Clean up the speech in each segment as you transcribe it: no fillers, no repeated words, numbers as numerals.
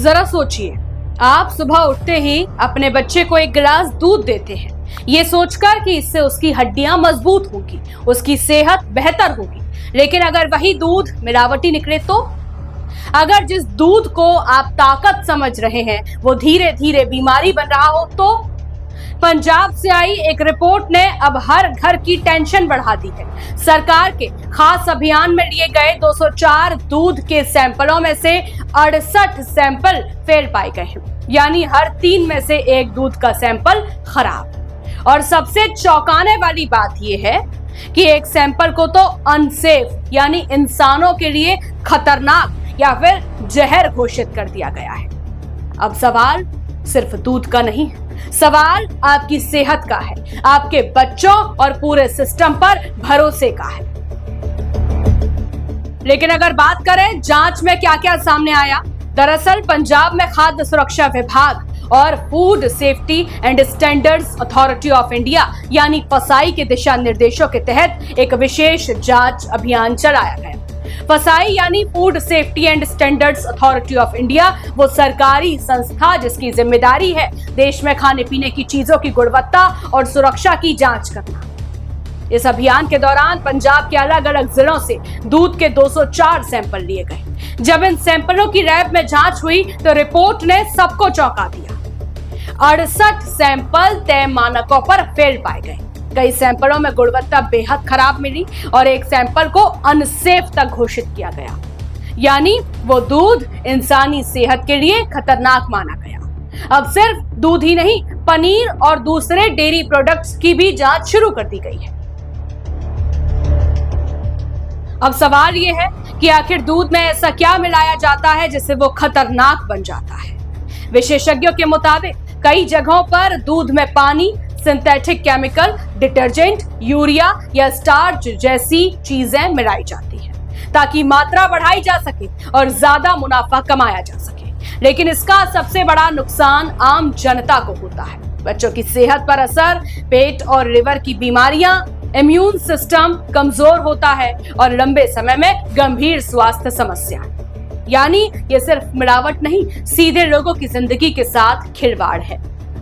जरा सोचिए, आप सुबह उठते ही अपने बच्चे को एक गिलास दूध देते हैं, ये सोचकर कि इससे उसकी हड्डियां मजबूत होगी, उसकी सेहत बेहतर होगी। लेकिन अगर वही दूध मिलावटी निकले तो? अगर जिस दूध को आप ताकत समझ रहे हैं वो धीरे धीरे बीमारी बन रहा हो तो? पंजाब से आई एक रिपोर्ट ने अब हर घर की टेंशन बढ़ा दी है। सरकार के खास अभियान में लिए गए 204 दूध के सैंपलों में से 68 सैंपल फेल पाए गए हैं, यानी हर 3 में से एक दूध का सैंपल खराब। और सबसे चौंकाने वाली बात यह है कि एक सैंपल को तो अनसेफ यानी इंसानों के लिए खतरनाक या फिर जहर घोषित कर दिया गया है। अब सवाल सिर्फ दूध का नहीं है, सवाल आपकी सेहत का है, आपके बच्चों और पूरे सिस्टम पर भरोसे का है। लेकिन अगर बात करें जांच में क्या क्या सामने आया, दरअसल पंजाब में खाद्य सुरक्षा विभाग और food safety and standards authority of India यानी फसाई के दिशा निर्देशों के तहत एक विशेष जांच अभियान चलाया गया। फसाई यानी food safety and standards authority of India वो सरकारी संस्था जिसकी जिम्मेदारी है देश में खाने पीने की चीजों की गुणवत्ता और सुरक्षा की जांच करना। इस अभियान के दौरान पंजाब के अलग अलग जिलों से दूध के 204 सैंपल लिए गए। जब इन सैंपलों की लैब में जांच हुई तो रिपोर्ट ने सबको चौंका दिया। 68 सैंपल तय मानकों पर फेल पाए गए। कई सैंपलों में गुणवत्ता बेहद खराब मिली और एक सैंपल को अनसेफ तक घोषित किया गया, यानी वो दूध इंसानी सेहत के लिए खतरनाक माना गया। अब सिर्फ दूध ही नहीं, पनीर और दूसरे डेयरी प्रोडक्ट्स की भी जांच शुरू कर दी गई है। अब सवाल ये है कि आखिर दूध में ऐसा क्या मिलाया जाता है जिससे वो खतरनाक बन जाता है। विशेषज्ञों के मुताबिक कई जगहों पर दूध में पानी, सिंथेटिक केमिकल, डिटर्जेंट, यूरिया या स्टार्च जैसी चीजें मिलाई जाती हैं ताकि मात्रा बढ़ाई जा सके और ज्यादा मुनाफा कमाया जा सके। लेकिन इसका सबसे बड़ा नुकसान आम जनता को होता है। बच्चों की सेहत पर असर, पेट और लिवर की बीमारियां, इम्यून सिस्टम कमजोर होता है और लंबे समय में गंभीर स्वास्थ्य समस्या। यानी ये सिर्फ मिलावट नहीं, सीधे लोगों की जिंदगी के साथ खिलवाड़ है।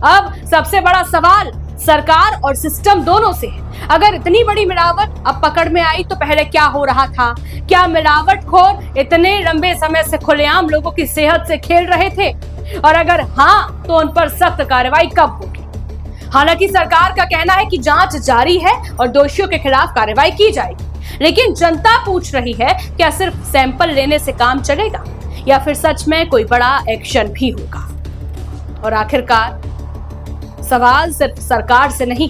अब सबसे बड़ा सवाल सरकार और सिस्टम दोनों से है। अगर इतनी बड़ी मिलावट अब पकड़ में आई तो पहले क्या हो रहा था? क्या मिलावटखोर इतने लंबे समय से खुलेआम लोगों की सेहत से खेल रहे थे? और अगर हाँ तो उन पर सख्त कार्रवाई कब होगी? हालांकि सरकार का कहना है कि जांच जारी है और दोषियों के खिलाफ कार्रवाई की जाएगी, लेकिन जनता पूछ रही है क्या सिर्फ सैंपल लेने से काम चलेगा या फिर सच में कोई बड़ा एक्शन भी होगा? और आखिरकार सवाल सिर्फ सरकार से नहीं,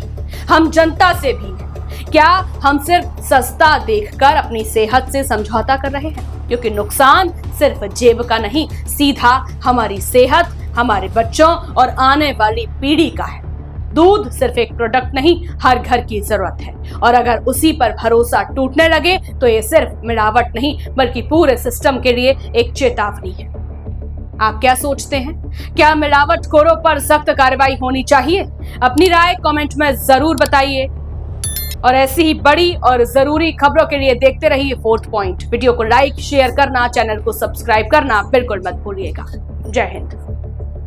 हम जनता से भी है। क्या हम सिर्फ सस्ता देखकर अपनी सेहत से समझौता कर रहे हैं? क्योंकि नुकसान सिर्फ जेब का नहीं, सीधा हमारी सेहत, हमारे बच्चों और आने वाली पीढ़ी का है। दूध सिर्फ एक प्रोडक्ट नहीं, हर घर की जरूरत है और अगर उसी पर भरोसा टूटने लगे तो ये सिर्फ मिलावट नहीं बल्कि पूरे सिस्टम के लिए एक चेतावनी है। आप क्या सोचते हैं? क्या मिलावटखोरों पर सख्त कार्रवाई होनी चाहिए? अपनी राय कमेंट में जरूर बताइए और ऐसी ही बड़ी और जरूरी खबरों के लिए देखते रहिए फोर्थ पॉइंट। वीडियो को लाइक, शेयर करना, चैनल को सब्सक्राइब करना बिल्कुल मत भूलिएगा। जय हिंद।